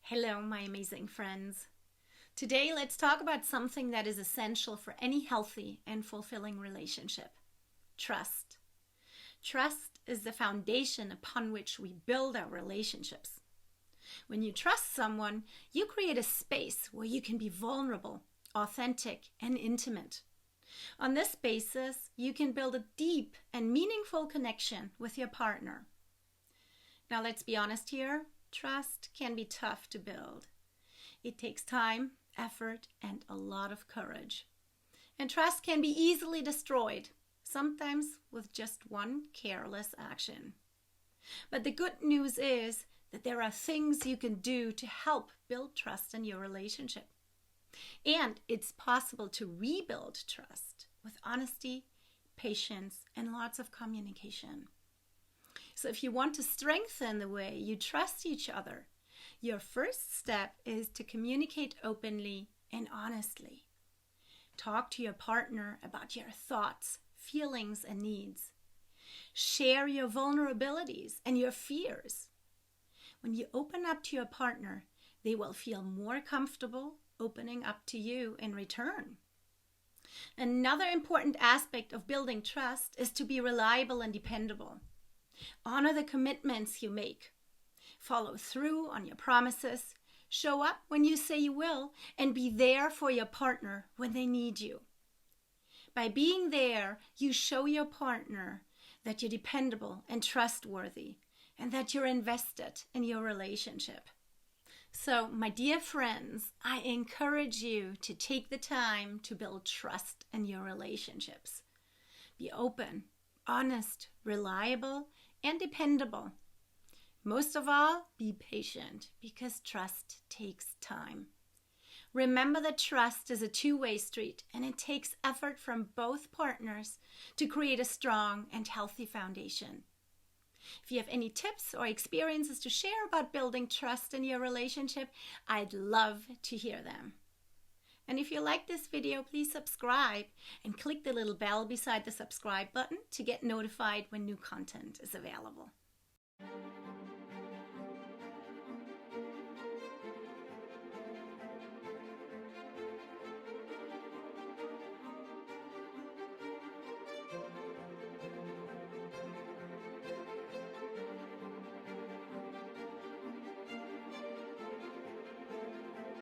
Hello, my amazing friends. Today, let's talk about something that is essential for any healthy and fulfilling relationship: trust. Trust is the foundation upon which we build our relationships. When you trust someone, you create a space where you can be vulnerable, authentic, and intimate. On this basis, you can build a deep and meaningful connection with your partner. Now, let's be honest here. Trust can be tough to build. It takes time, effort, and a lot of courage. And trust can be easily destroyed, sometimes with just one careless action. But the good news is that there are things you can do to help build trust in your relationship. And it's possible to rebuild trust with honesty, patience, and lots of communication. So if you want to strengthen the way you trust each other, your first step is to communicate openly and honestly. Talk to your partner about your thoughts, feelings, and needs. Share your vulnerabilities and your fears. When you open up to your partner, they will feel more comfortable opening up to you in return. Another important aspect of building trust is to be reliable and dependable. Honor the commitments you make. Follow through on your promises. Show up when you say you will, and be there for your partner when they need you. By being there, you show your partner that you're dependable and trustworthy, and that you're invested in your relationship. So, my dear friends, I encourage you to take the time to build trust in your relationships. Be open, honest, reliable, and dependable. Most of all, be patient, because trust takes time. Remember that trust is a two-way street, and it takes effort from both partners to create a strong and healthy foundation. If you have any tips or experiences to share about building trust in your relationship, I'd love to hear them. And if you like this video, please subscribe and click the little bell beside the subscribe button to get notified when new content is available.